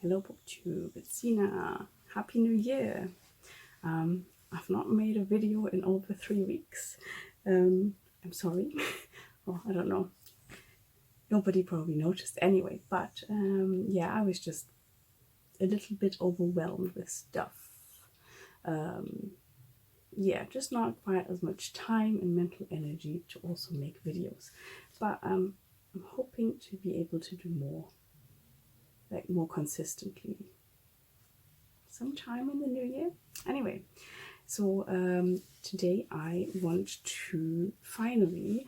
Hello BookTube, it's Sina. Happy New Year. I've not made a video in over 3 weeks. I'm sorry. Well, I don't know. Nobody probably noticed anyway, but yeah, I was just a little bit overwhelmed with stuff. Yeah, just not quite as much time and mental energy to also make videos. But I'm hoping to be able to do more. Like more consistently sometime in the new year. Anyway, so today I want to finally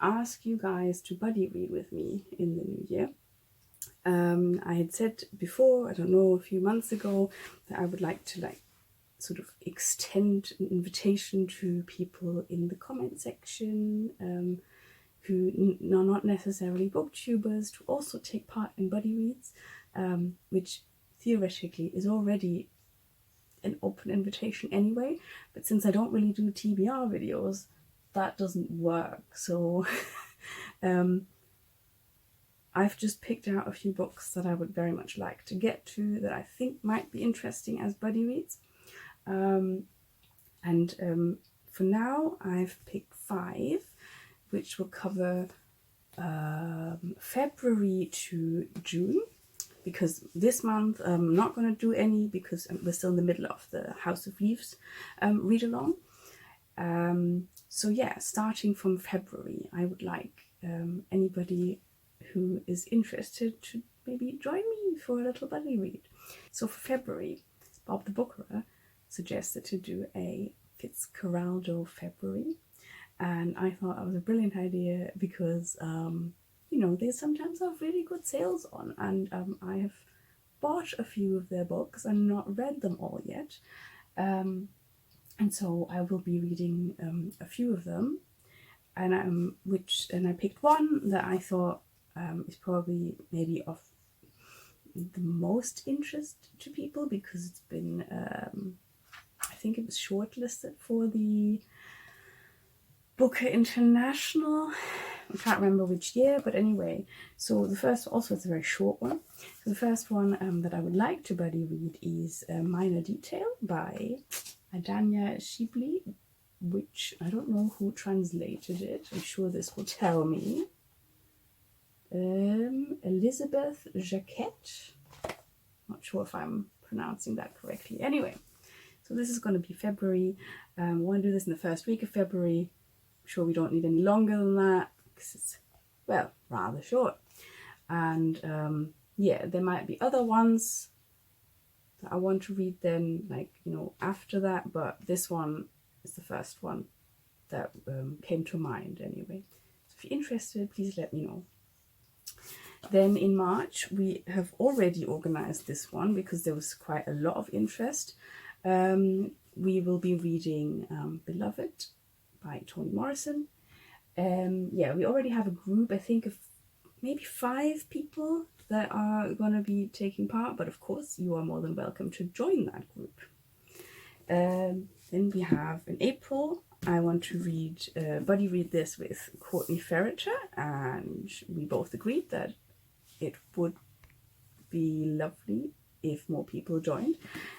ask you guys to buddy read with me in the new year. I had said before, I don't know, a few months ago, that I would like to sort of extend an invitation to people in the comment section who are not necessarily booktubers to also take part in buddy reads, which theoretically is already an open invitation anyway, but since I don't really do TBR videos, that doesn't work. So I've just picked out a few books that I would very much like to get to that I think might be interesting as buddy reads. For now I've picked 5 which will cover February to June, because this month I'm not going to do any because we're still in the middle of the House of Leaves read along. So yeah, starting from February, I would like anybody who is interested to maybe join me for a little buddy read. So for February, Bob the Bookerer suggested to do a Fitzcarraldo February. And I thought that was a brilliant idea because, you know, they sometimes have really good sales on, and I have bought a few of their books and not read them all yet. And so I will be reading a few of them, and I picked one that I thought is probably maybe of the most interest to people because it's been, I think it was shortlisted for the Booker International. I can't remember which year, but anyway. So the first, also it's a very short one. So the first one that I would like to buddy read is Minor Detail by Adania Shibli, which I don't know who translated it. I'm sure this will tell me. Elisabeth Jaquette. Not sure if I'm pronouncing that correctly. Anyway, so this is going to be February. I want to do this in the first week of February. Sure we don't need any longer than that because it's, well, rather short. And yeah, there might be other ones that I want to read then, like, you know, after that, but this one is the first one that came to mind anyway. So if you're interested, please let me know. Then in March we have already organized this one because there was quite a lot of interest. We will be reading Beloved by Toni Morrison. Yeah, we already have a group, I think, of maybe 5 people that are going to be taking part, but of course you are more than welcome to join that group. Then we have in April, I want to read buddy read this with Courtney Ferreter, and we both agreed that it would be lovely if more people joined.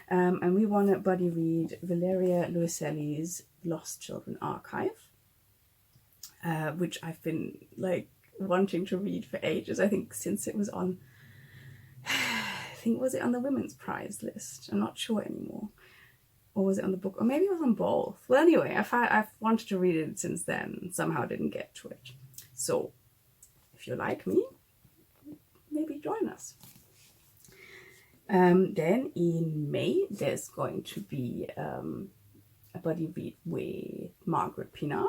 And we want to buddy read Valeria Luiselli's Lost Children Archive, which I've been like wanting to read for ages. I think since it was on, I think, was it on the Women's Prize list? I'm not sure anymore. Or was it on the book? Or maybe it was on both. Well, anyway, I've wanted to read it since then and somehow didn't get to it. So if you're like me, maybe join us. Then in May, there's going to be a buddy read with Margaret Pinard.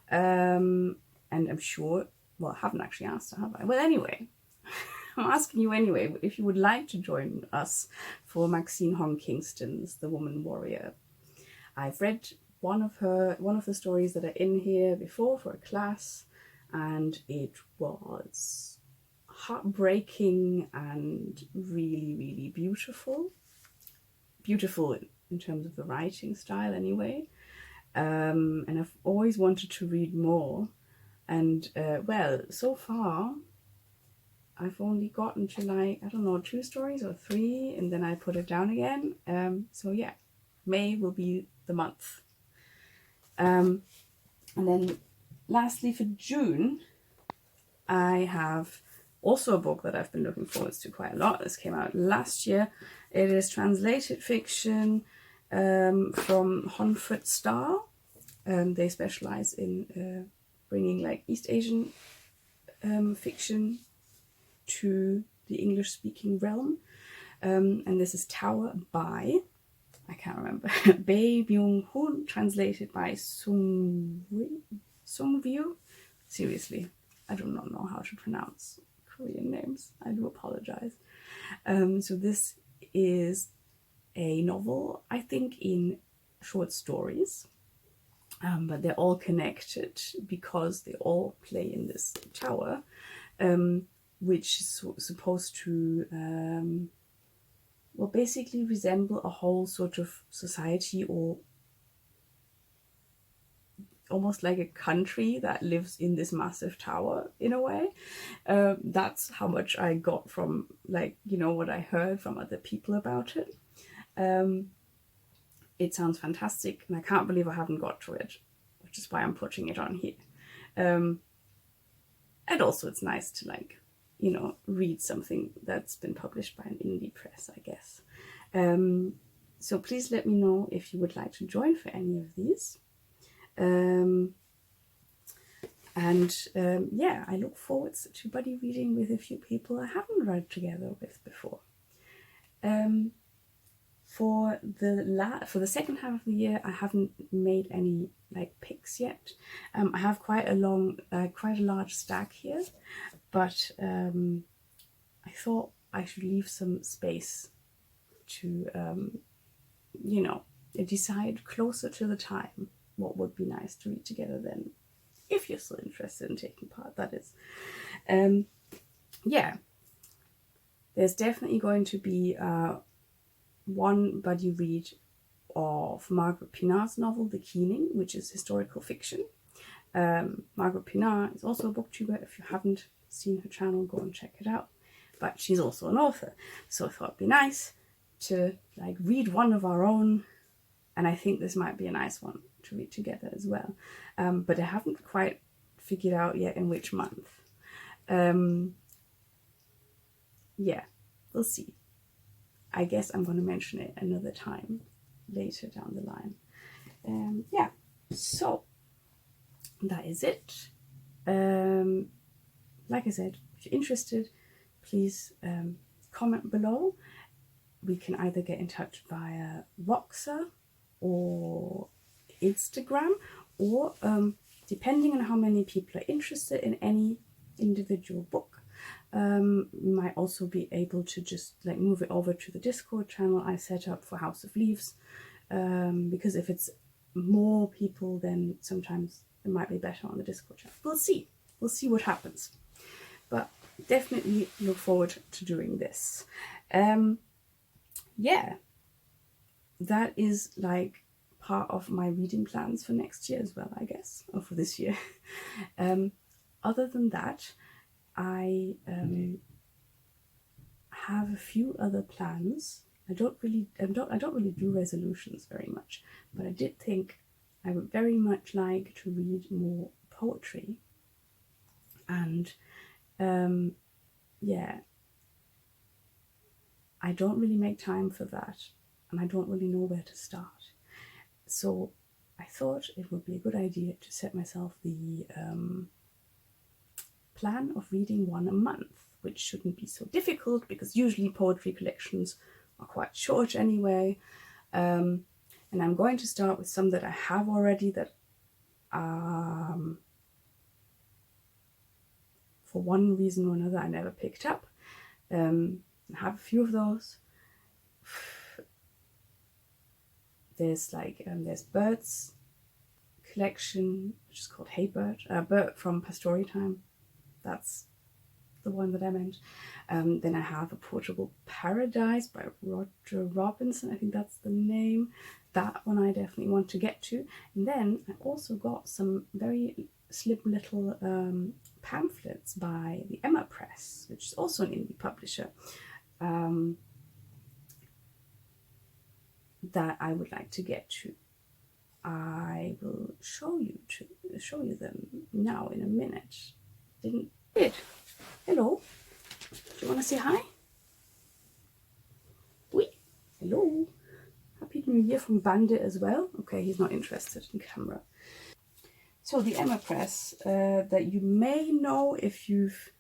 And I'm sure, well, I haven't actually asked her, have I? Well, anyway, I'm asking you anyway, if you would like to join us for Maxine Hong Kingston's The Woman Warrior. I've read one of the stories that are in here before for a class, and it was heartbreaking and really, really beautiful. Beautiful in terms of the writing style anyway. And I've always wanted to read more. And well, so far I've only gotten to like, I don't know, 2 stories or 3, and then I put it down again. So yeah, May will be the month. And then lastly for June, I have also a book that I've been looking forward to quite a lot. This came out last year. It is translated fiction from Honford Star. They specialize in bringing like East Asian fiction to the English-speaking realm. And this is Tower by, I can't remember, Bae Myung-hoon, translated by Sung Ryu. Seriously, I do not know how to pronounce Korean names. I do apologize. So this is a novel, I think, in short stories. But they're all connected because they all play in this tower, which is supposed to, well, basically resemble a whole sort of society, or almost like a country that lives in this massive tower in a way. That's how much I got from, like, you know, what I heard from other people about it. It sounds fantastic, and I can't believe I haven't got to it, which is why I'm putting it on here. And also it's nice to, like, you know, read something that's been published by an indie press, I guess. So please let me know if you would like to join for any of these. Yeah, I look forward to buddy reading with a few people I haven't read together with before. For the second half of the year, I haven't made any like picks yet. I have quite a large stack here, but I thought I should leave some space to, you know, decide closer to the time what would be nice to read together then, if you're still interested in taking part, that is. Yeah, there's definitely going to be one buddy read of Margaret Pinard's novel, The Keening, which is historical fiction. Margaret Pinard is also a booktuber. If you haven't seen her channel, go and check it out. But she's also an author, so I thought it'd be nice to like read one of our own, and I think this might be a nice one to read together as well. But I haven't quite figured out yet in which month. Yeah, we'll see. I guess I'm going to mention it another time later down the line. Yeah, so that is it. Like I said, if you're interested, please comment below. We can either get in touch via Voxer or Instagram, or depending on how many people are interested in any individual book, you might also be able to just like move it over to the Discord channel I set up for House of Leaves, because if it's more people, then sometimes it might be better on the Discord channel. We'll see what happens, but definitely look forward to doing this. Yeah, that is like part of my reading plans for next year as well, I guess, or for this year. Other than that, I have a few other plans. I don't really do resolutions very much, but I did think I would very much like to read more poetry, and yeah, I don't really make time for that, and I don't really know where to start. So I thought it would be a good idea to set myself the plan of reading one a month, which shouldn't be so difficult because usually poetry collections are quite short anyway. And I'm going to start with some that I have already that for one reason or another I never picked up. I have a few of those. There's like there's Bert's collection, which is called Hey Bert. Bert from Pastore Time. That's the one that I meant. Then I have A Portable Paradise by Roger Robinson. I think that's the name. That one I definitely want to get to. And then I also got some very slim little pamphlets by the Emma Press, which is also an indie publisher, that I would like to get to. I will show you them now in a minute. Didn't it? Hello. Do you want to say hi? Oui. Hello. Happy New Year from Bandit as well. Okay, he's not interested in camera. So the Emma Press, that you may know if you've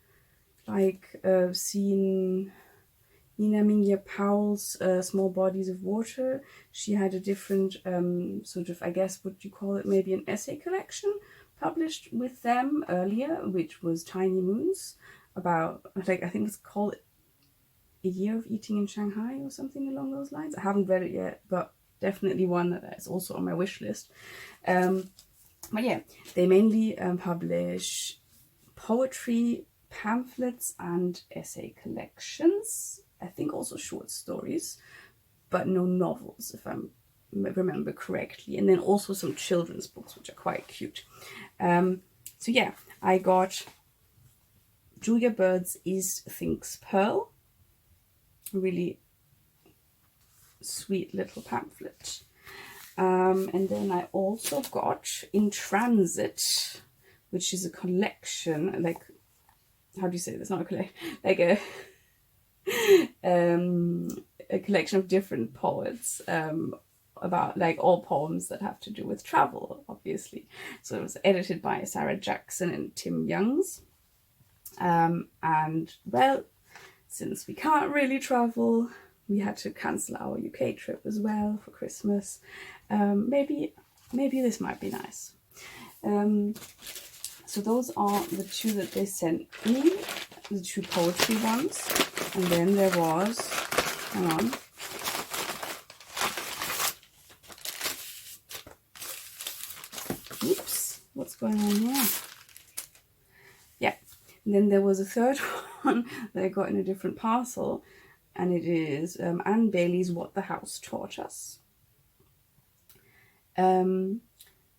seen Nina Mingya Powell's Small Bodies of Water. She had a different sort of, I guess, what you call it, maybe an essay collection published with them earlier, which was Tiny Moons, about, I think it's called A Year of Eating in Shanghai or something along those lines. I haven't read it yet, but definitely one that is also on my wish list. But yeah, they mainly publish poetry, pamphlets and essay collections. I think also short stories, but no novels, if I remember correctly. And then also some children's books, which are quite cute. So yeah, I got Julia Bird's East Thinks Pearl. A really sweet little pamphlet. And then I also got In Transit, which is a collection, like, how do you say this? Not a collection, like a collection of different poets, about like all poems that have to do with travel, obviously. So it was edited by Sarah Jackson and Tim Youngs. And well, since we can't really travel, we had to cancel our UK trip as well for Christmas. Maybe this might be nice. So those are the two that they sent me, the two poetry ones. And then there was, hang on. Oops, what's going on here? Yeah, and then there was a third one that I got in a different parcel. And it is Anne Bailey's What the House Taught Us.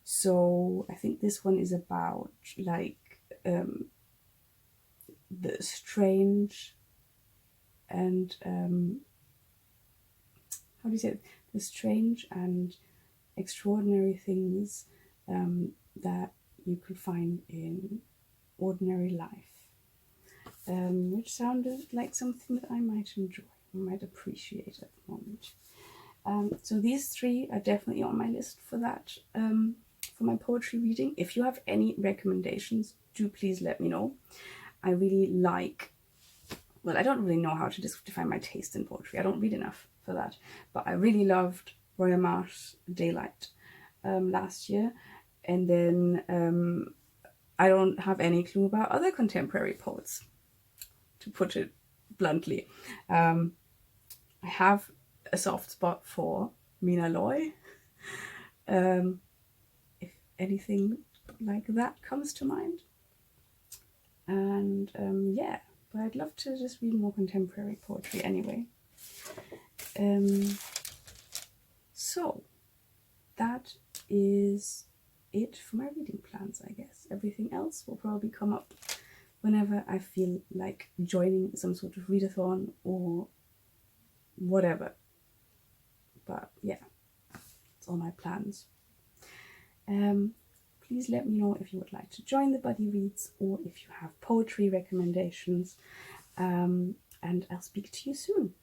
So I think this one is about like the strange and how do you say it? The strange and extraordinary things that you could find in ordinary life, which sounded like something that I might enjoy, I might appreciate at the moment. So these three are definitely on my list for that, for my poetry reading. If you have any recommendations, do please let me know. I really like, well, I don't really know how to define my taste in poetry. I don't read enough for that. But I really loved Roya Marsh's Daylight last year. And then I don't have any clue about other contemporary poets, to put it bluntly. I have a soft spot for Mina Loy. If anything like that comes to mind. And yeah, but I'd love to just read more contemporary poetry anyway. So that is it for my reading plans, I guess. Everything else will probably come up whenever I feel like joining some sort of readathon or whatever. But yeah, it's all my plans. Please let me know if you would like to join the Buddy Reads or if you have poetry recommendations. And I'll speak to you soon.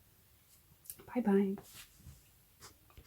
Bye bye.